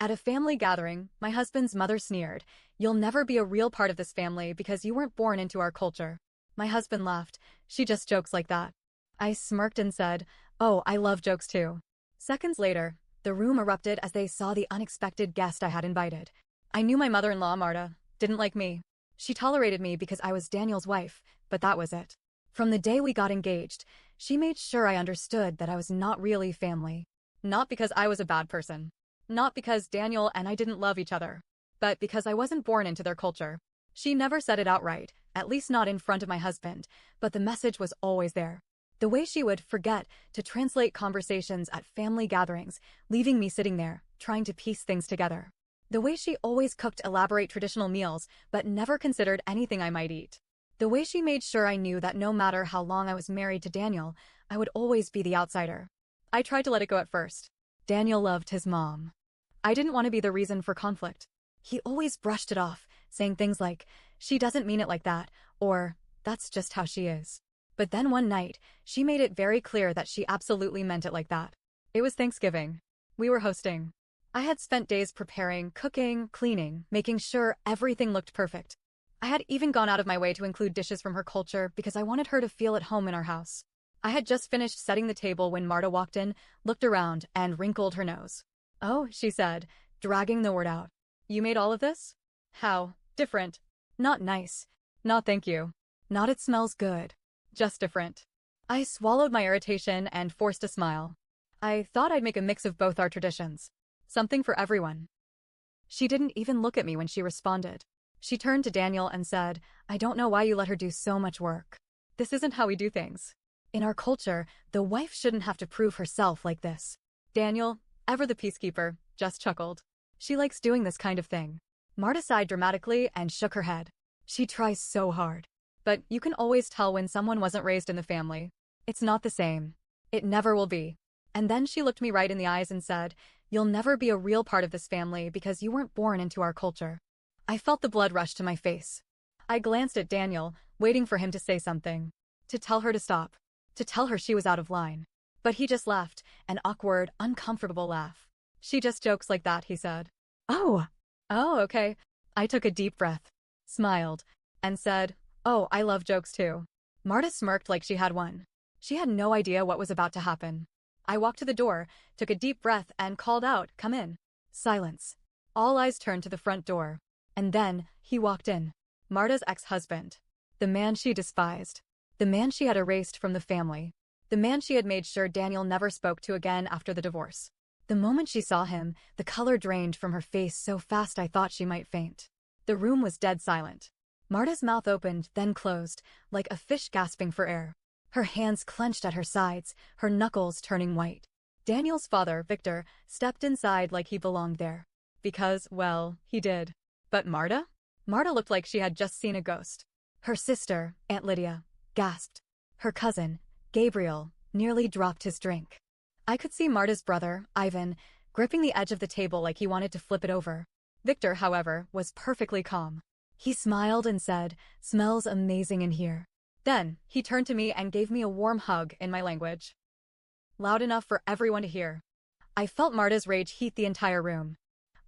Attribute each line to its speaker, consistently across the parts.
Speaker 1: At a family gathering, my husband's mother sneered, "You'll never be a real part of this family because you weren't born into our culture." My husband laughed. "She just jokes like that." I smirked and said, "Oh, I love jokes too." Seconds later, the room erupted as they saw the unexpected guest I had invited. I knew my mother-in-law, Marta, didn't like me. She tolerated me because I was Daniel's wife, but that was it. From the day we got engaged, she made sure I understood that I was not really family. Not because I was a bad person. Not because Daniel and I didn't love each other. But because I wasn't born into their culture. She never said it outright, at least not in front of my husband, but the message was always there. The way she would forget to translate conversations at family gatherings, leaving me sitting there, trying to piece things together. The way she always cooked elaborate traditional meals, but never considered anything I might eat. The way she made sure I knew that no matter how long I was married to Daniel, I would always be the outsider. I tried to let it go at first. Daniel loved his mom. I didn't want to be the reason for conflict. He always brushed it off, saying things like, "She doesn't mean it like that," or "That's just how she is." But then one night, she made it very clear that she absolutely meant it like that. It was Thanksgiving. We were hosting. I had spent days preparing, cooking, cleaning, making sure everything looked perfect. I had even gone out of my way to include dishes from her culture because I wanted her to feel at home in our house. I had just finished setting the table when Marta walked in, looked around, and wrinkled her nose. "Oh," she said, dragging the word out. "You made all of this? How different. Not nice. Not thank you. Not it smells good. Just different." I swallowed my irritation and forced a smile. I thought I'd make a mix of both our traditions. Something for everyone. She didn't even look at me when she responded. She turned to Daniel and said, "I don't know why you let her do so much work. This isn't how we do things. In our culture, the wife shouldn't have to prove herself like this." Daniel, ever the peacekeeper, just chuckled. "She likes doing this kind of thing." Marta sighed dramatically and shook her head. "She tries so hard. But you can always tell when someone wasn't raised in the family. It's not the same. It never will be." And then she looked me right in the eyes and said, "You'll never be a real part of this family because you weren't born into our culture." I felt the blood rush to my face. I glanced at Daniel, waiting for him to say something. To tell her to stop. To tell her she was out of line. But he just laughed, an awkward, uncomfortable laugh. "She just jokes like that," he said. "Oh. Oh, okay." I took a deep breath, smiled, and said, "Oh, I love jokes too." Marta smirked like she had one. She had no idea what was about to happen. I walked to the door, took a deep breath, and called out, "Come in." Silence. All eyes turned to the front door. And then, he walked in. Marta's ex-husband. The man she despised. The man she had erased from the family. The man she had made sure Daniel never spoke to again after the divorce. The moment she saw him, the color drained from her face so fast I thought she might faint. The room was dead silent. Marta's mouth opened, then closed, like a fish gasping for air. Her hands clenched at her sides, her knuckles turning white. Daniel's father, Victor, stepped inside like he belonged there. Because, well, he did. But Marta? Marta looked like she had just seen a ghost. Her sister, Aunt Lydia, gasped. Her cousin, Gabriel, nearly dropped his drink. I could see Marta's brother, Ivan, gripping the edge of the table like he wanted to flip it over. Victor, however, was perfectly calm. He smiled and said, "Smells amazing in here." Then, he turned to me and gave me a warm hug in my language. Loud enough for everyone to hear. I felt Marta's rage heat the entire room.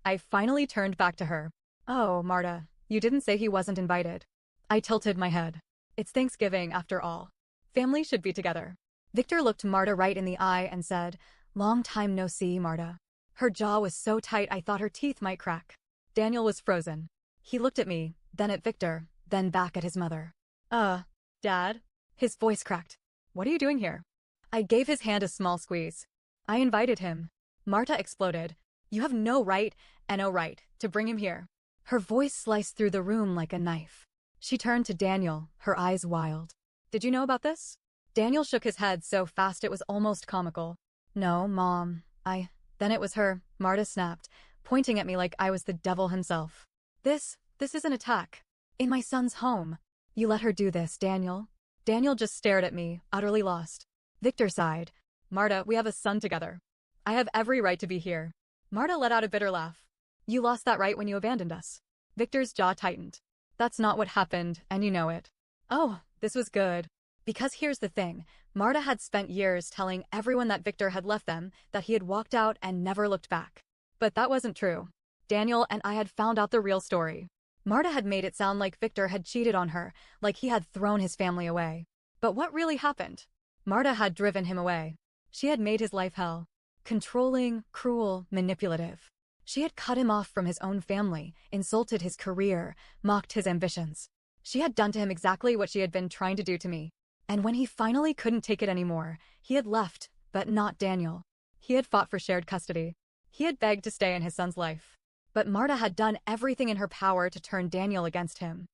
Speaker 1: I finally turned back to her. "Oh, Marta, you didn't say he wasn't invited." I tilted my head. It's Thanksgiving, after all. Family should be together. Victor looked Marta right in the eye and said, "Long time no see, Marta." Her jaw was so tight I thought her teeth might crack. Daniel was frozen. He looked at me, then at Victor, then back at his mother. Dad?" His voice cracked. "What are you doing here?" I gave his hand a small squeeze. "I invited him." Marta exploded. "You have no right, and no right, to bring him here." Her voice sliced through the room like a knife. She turned to Daniel, her eyes wild. "Did you know about this?" Daniel shook his head so fast it was almost comical. "No, Mom, Then it was her," Marta snapped, pointing at me like I was the devil himself. This is an attack. In my son's home. You let her do this, Daniel." Daniel just stared at me, utterly lost. Victor sighed. "Marta, we have a son together. I have every right to be here." Marta let out a bitter laugh. "You lost that right when you abandoned us." Victor's jaw tightened. "That's not what happened, and you know it." Oh, this was good. Because here's the thing, Marta had spent years telling everyone that Victor had left them, that he had walked out and never looked back. But that wasn't true. Daniel and I had found out the real story. Marta had made it sound like Victor had cheated on her, like he had thrown his family away. But what really happened? Marta had driven him away. She had made his life hell. Controlling, cruel, manipulative. She had cut him off from his own family, insulted his career, mocked his ambitions. She had done to him exactly what she had been trying to do to me. And when he finally couldn't take it anymore, he had left, but not Daniel. He had fought for shared custody. He had begged to stay in his son's life. But Marta had done everything in her power to turn Daniel against him.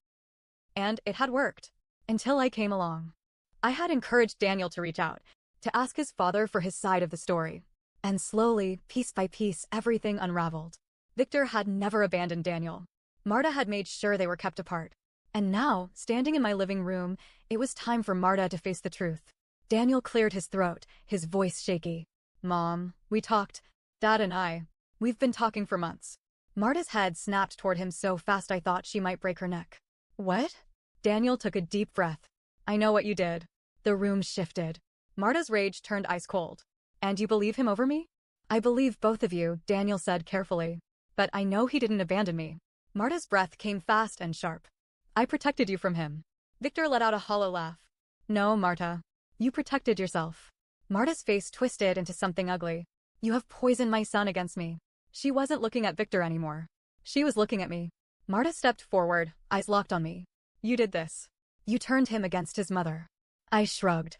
Speaker 1: And it had worked. Until I came along. I had encouraged Daniel to reach out, to ask his father for his side of the story. And slowly, piece by piece, everything unraveled. Victor had never abandoned Daniel. Marta had made sure they were kept apart. And now, standing in my living room, it was time for Marta to face the truth. Daniel cleared his throat, his voice shaky. Mom, we talked. Dad and I. We've been talking for months. Marta's head snapped toward him so fast I thought she might break her neck. What? Daniel took a deep breath. I know what you did. The room shifted. Marta's rage turned ice cold. And you believe him over me? I believe both of you, Daniel said carefully. But I know he didn't abandon me. Marta's breath came fast and sharp. I protected you from him. Victor let out a hollow laugh. No, Marta. You protected yourself. Marta's face twisted into something ugly. You have poisoned my son against me. She wasn't looking at Victor anymore. She was looking at me. Marta stepped forward, eyes locked on me. You did this. You turned him against his mother. I shrugged.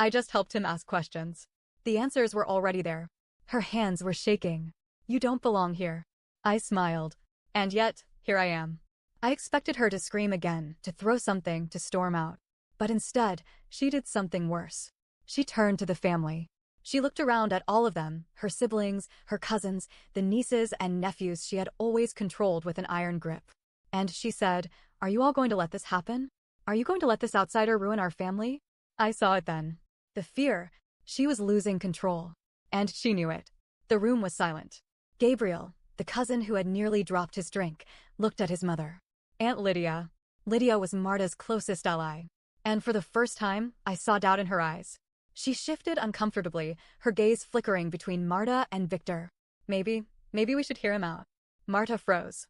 Speaker 1: I just helped him ask questions. The answers were already there. Her hands were shaking. You don't belong here. I smiled. And yet, here I am. I expected her to scream again, to throw something, to storm out. But instead, she did something worse. She turned to the family. She looked around at all of them, her siblings, her cousins, the nieces and nephews she had always controlled with an iron grip. And she said, Are you all going to let this happen? Are you going to let this outsider ruin our family? I saw it then. The fear. She was losing control. And she knew it. The room was silent. Gabriel, the cousin who had nearly dropped his drink, looked at his mother. Aunt Lydia. Lydia was Marta's closest ally. And for the first time, I saw doubt in her eyes. She shifted uncomfortably, her gaze flickering between Marta and Victor. Maybe we should hear him out. Marta froze.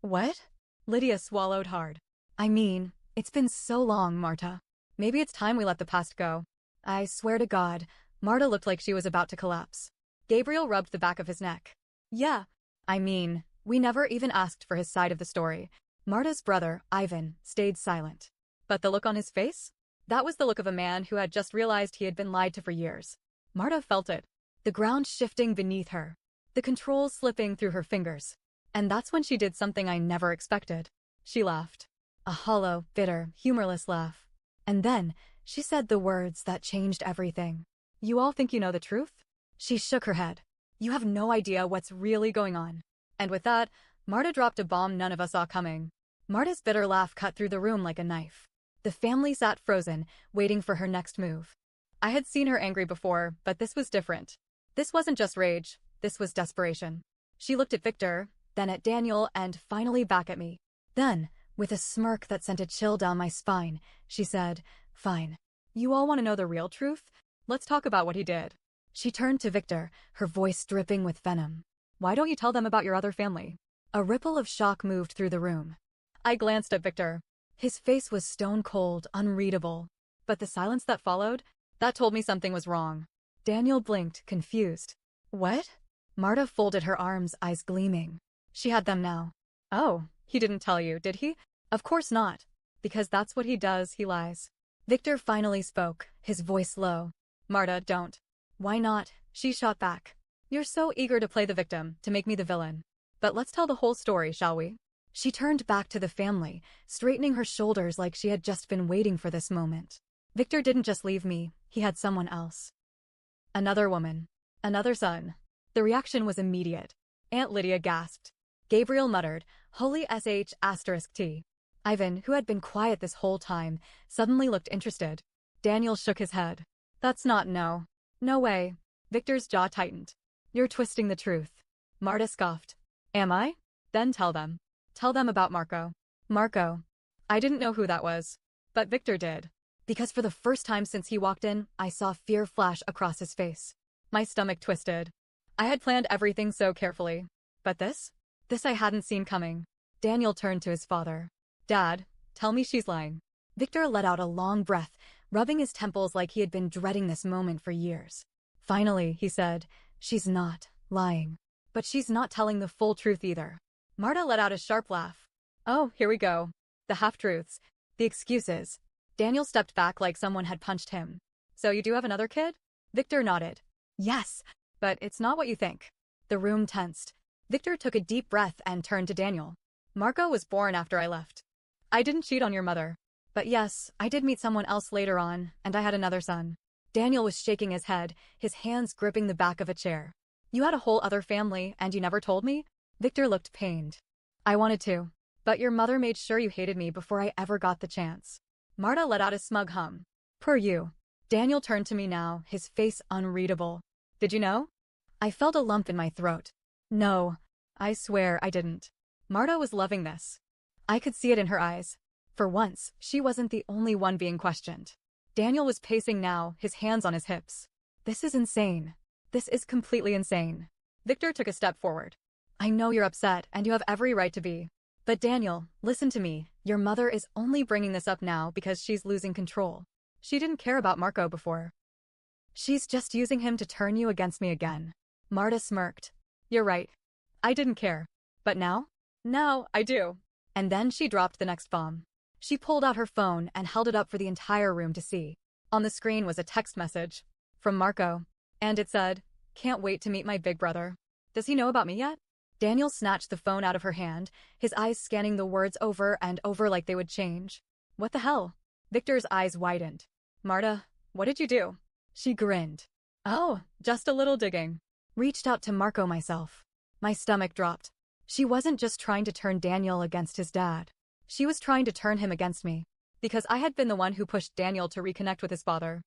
Speaker 1: What? Lydia swallowed hard. I mean, it's been so long, Marta. Maybe it's time we let the past go. I swear to God, Marta looked like she was about to collapse. Gabriel rubbed the back of his neck. Yeah. I mean, we never even asked for his side of the story. Marta's brother, Ivan, stayed silent. But the look on his face? That was the look of a man who had just realized he had been lied to for years. Marta felt it. The ground shifting beneath her. The controls slipping through her fingers. And that's when she did something I never expected. She laughed. A hollow, bitter, humorless laugh. And then, she said the words that changed everything. You all think you know the truth? She shook her head. You have no idea what's really going on. And with that, Marta dropped a bomb none of us saw coming. Marta's bitter laugh cut through the room like a knife. The family sat frozen, waiting for her next move. I had seen her angry before, but this was different. This wasn't just rage, this was desperation. She looked at Victor, then at Daniel, and finally back at me. Then, with a smirk that sent a chill down my spine, she said, Fine. You all want to know the real truth? Let's talk about what he did. She turned to Victor, her voice dripping with venom. Why don't you tell them about your other family? A ripple of shock moved through the room. I glanced at Victor. His face was stone cold, unreadable. But the silence that followed, that told me something was wrong. Daniel blinked, confused. What? Marta folded her arms, eyes gleaming. She had them now. Oh, he didn't tell you, did he? Of course not. Because that's what he does, he lies. Victor finally spoke, his voice low. Marta, don't. Why not? She shot back. You're so eager to play the victim, to make me the villain. But let's tell the whole story, shall we? She turned back to the family, straightening her shoulders like she had just been waiting for this moment. Victor didn't just leave me, he had someone else. Another woman. Another son. The reaction was immediate. Aunt Lydia gasped. Gabriel muttered, Holy sh**T. Ivan, who had been quiet this whole time, suddenly looked interested. Daniel shook his head. That's not no. No way. Victor's jaw tightened. You're twisting the truth. Marta scoffed. Am I? Then tell them. Tell them about Marco. Marco. I didn't know who that was. But Victor did. Because for the first time since he walked in, I saw fear flash across his face. My stomach twisted. I had planned everything so carefully. But this? This I hadn't seen coming. Daniel turned to his father. Dad, tell me she's lying. Victor let out a long breath, rubbing his temples like he had been dreading this moment for years. Finally, he said, she's not lying. But she's not telling the full truth either. Marta let out a sharp laugh. Oh, here we go. The half-truths. The excuses. Daniel stepped back like someone had punched him. So you do have another kid? Victor nodded. Yes, but it's not what you think. The room tensed. Victor took a deep breath and turned to Daniel. Marco was born after I left. I didn't cheat on your mother. But yes, I did meet someone else later on, and I had another son. Daniel was shaking his head, his hands gripping the back of a chair. You had a whole other family, and you never told me? Victor looked pained. I wanted to. But your mother made sure you hated me before I ever got the chance. Marta let out a smug hum. Per you. Daniel turned to me now, his face unreadable. Did you know? I felt a lump in my throat. No. I swear I didn't. Marta was loving this. I could see it in her eyes. For once, she wasn't the only one being questioned. Daniel was pacing now, his hands on his hips. This is insane. This is completely insane. Victor took a step forward. I know you're upset, and you have every right to be. But Daniel, listen to me. Your mother is only bringing this up now because she's losing control. She didn't care about Marco before. She's just using him to turn you against me again. Marta smirked. You're right. I didn't care. But now? Now, I do. And then she dropped the next bomb. She pulled out her phone and held it up for the entire room to see. On the screen was a text message. From Marco. And it said, can't wait to meet my big brother. Does he know about me yet? Daniel snatched the phone out of her hand, his eyes scanning the words over and over like they would change. What the hell? Victor's eyes widened. Marta, what did you do? She grinned. Oh, just a little digging. Reached out to Marco myself. My stomach dropped. She wasn't just trying to turn Daniel against his dad. She was trying to turn him against me. Because I had been the one who pushed Daniel to reconnect with his father.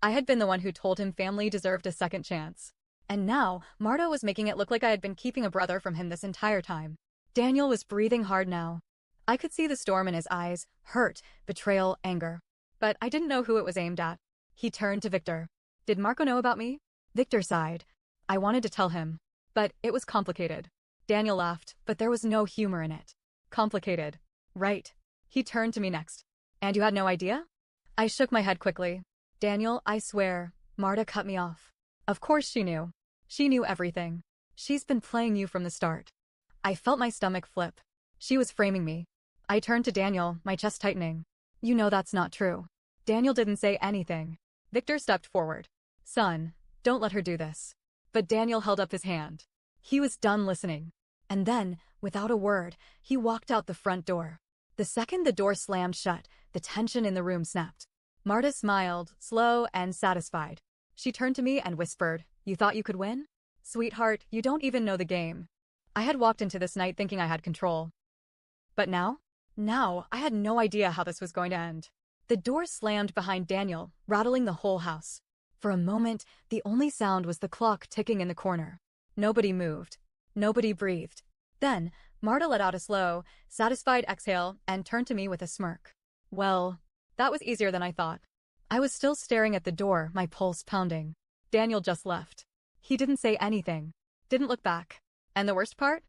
Speaker 1: I had been the one who told him family deserved a second chance. And now, Marta was making it look like I had been keeping a brother from him this entire time. Daniel was breathing hard now. I could see the storm in his eyes, hurt, betrayal, anger. But I didn't know who it was aimed at. He turned to Victor. Did Marco know about me? Victor sighed. I wanted to tell him. But it was complicated. Daniel laughed, but there was no humor in it. Complicated. Right. He turned to me next. And you had no idea? I shook my head quickly. Daniel, I swear. Marta cut me off. Of course she knew. She knew everything. She's been playing you from the start. I felt my stomach flip. She was framing me. I turned to Daniel, my chest tightening. You know that's not true. Daniel didn't say anything. Victor stepped forward. Son, don't let her do this. But Daniel held up his hand. He was done listening. And then, without a word, he walked out the front door. The second the door slammed shut, the tension in the room snapped. Marta smiled, slow and satisfied. She turned to me and whispered, You thought you could win? Sweetheart, you don't even know the game. I had walked into this night thinking I had control. But now? Now, I had no idea how this was going to end. The door slammed behind Daniel, rattling the whole house. For a moment, the only sound was the clock ticking in the corner. Nobody moved. Nobody breathed. Then, Marta let out a slow, satisfied exhale and turned to me with a smirk. Well, that was easier than I thought. I was still staring at the door, my pulse pounding. Daniel just left. He didn't say anything. Didn't look back. And the worst part?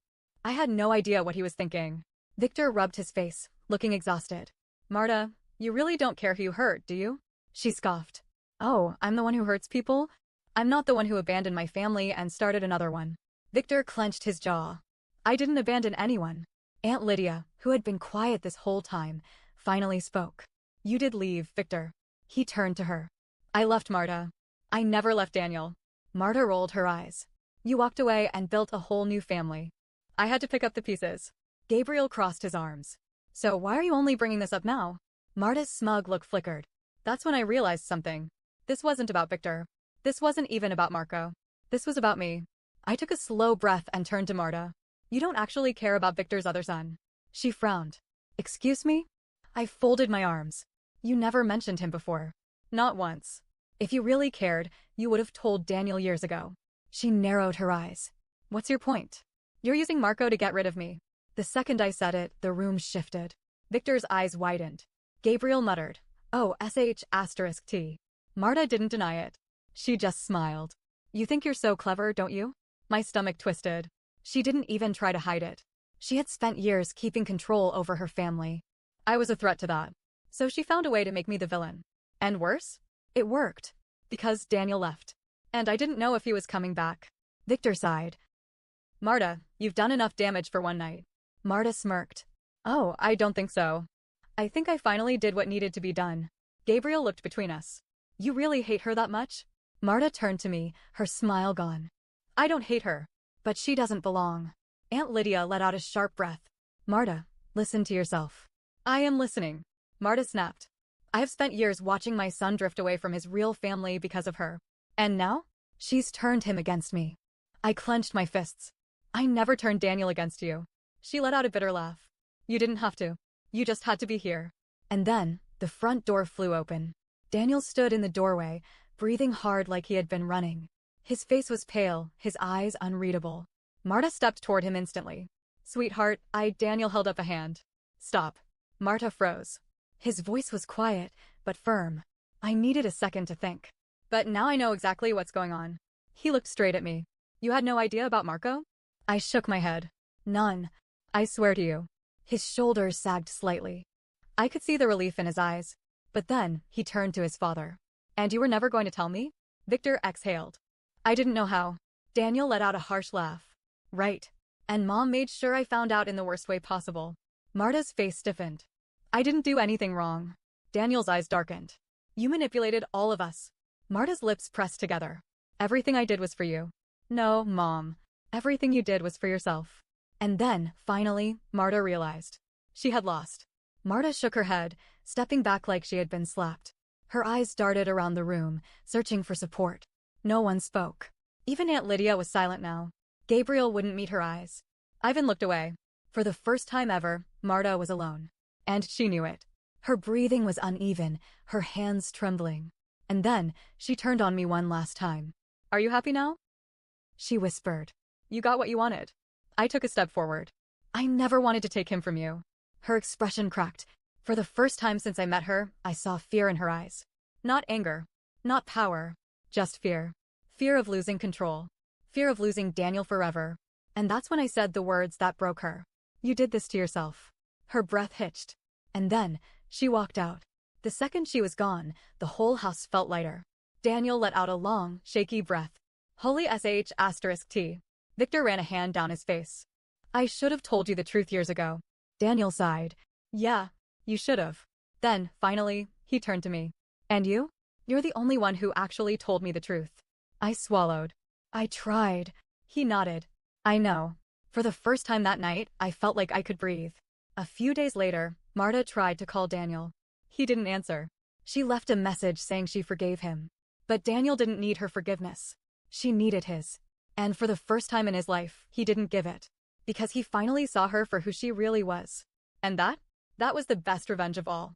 Speaker 1: I had no idea what he was thinking. Victor rubbed his face, looking exhausted. Marta, you really don't care who you hurt, do you? She scoffed. Oh, I'm the one who hurts people? I'm not the one who abandoned my family and started another one. Victor clenched his jaw. I didn't abandon anyone. Aunt Lydia, who had been quiet this whole time, finally spoke. You did leave, Victor. He turned to her. I left Marta. I never left Daniel. Marta rolled her eyes. You walked away and built a whole new family. I had to pick up the pieces. Gabriel crossed his arms. So why are you only bringing this up now? Marta's smug look flickered. That's when I realized something. This wasn't about Victor. This wasn't even about Marco. This was about me. I took a slow breath and turned to Marta. You don't actually care about Victor's other son. She frowned. Excuse me? I folded my arms. You never mentioned him before. Not once. If you really cared, you would have told Daniel years ago. She narrowed her eyes. What's your point? You're using Marco to get rid of me. The second I said it, the room shifted. Victor's eyes widened. Gabriel muttered. Oh, sh*T. Marta didn't deny it. She just smiled. You think you're so clever, don't you? My stomach twisted. She didn't even try to hide it. She had spent years keeping control over her family. I was a threat to that. So she found a way to make me the villain. And worse? It worked. Because Daniel left. And I didn't know if he was coming back. Victor sighed. Marta, you've done enough damage for one night. Marta smirked. Oh, I don't think so. I think I finally did what needed to be done. Gabriel looked between us. You really hate her that much? Marta turned to me, her smile gone. I don't hate her. But she doesn't belong. Aunt Lydia let out a sharp breath. Marta, listen to yourself. I am listening. Marta snapped. I have spent years watching my son drift away from his real family because of her. And now? She's turned him against me. I clenched my fists. I never turned Daniel against you. She let out a bitter laugh. You didn't have to. You just had to be here. And then, the front door flew open. Daniel stood in the doorway, breathing hard like he had been running. His face was pale, his eyes unreadable. Marta stepped toward him instantly. Sweetheart, Daniel held up a hand. Stop. Marta froze. His voice was quiet, but firm. I needed a second to think. But now I know exactly what's going on. He looked straight at me. You had no idea about Marco? I shook my head. None. I swear to you. His shoulders sagged slightly. I could see the relief in his eyes. But then, he turned to his father. And you were never going to tell me? Victor exhaled. I didn't know how. Daniel let out a harsh laugh. Right. And Mom made sure I found out in the worst way possible. Marta's face stiffened. I didn't do anything wrong. Daniel's eyes darkened. You manipulated all of us. Marta's lips pressed together. Everything I did was for you. No, Mom. Everything you did was for yourself. And then, finally, Marta realized. She had lost. Marta shook her head, stepping back like she had been slapped. Her eyes darted around the room, searching for support. No one spoke. Even Aunt Lydia was silent now. Gabriel wouldn't meet her eyes. Ivan looked away. For the first time ever, Marta was alone. And she knew it. Her breathing was uneven, her hands trembling. And then, she turned on me one last time. Are you happy now? She whispered. You got what you wanted. I took a step forward. I never wanted to take him from you. Her expression cracked. For the first time since I met her, I saw fear in her eyes. Not anger. Not power. Just fear. Fear of losing control. Fear of losing Daniel forever. And that's when I said the words that broke her. You did this to yourself. Her breath hitched. And then, she walked out. The second she was gone, the whole house felt lighter. Daniel let out a long, shaky breath. Holy **T. Victor ran a hand down his face. I should have told you the truth years ago. Daniel sighed. Yeah, you should have. Then, finally, he turned to me. And you? You're the only one who actually told me the truth. I swallowed. I tried. He nodded. I know. For the first time that night, I felt like I could breathe. A few days later, Marta tried to call Daniel. He didn't answer. She left a message saying she forgave him. But Daniel didn't need her forgiveness. She needed his. And for the first time in his life, he didn't give it. Because he finally saw her for who she really was. And that was the best revenge of all.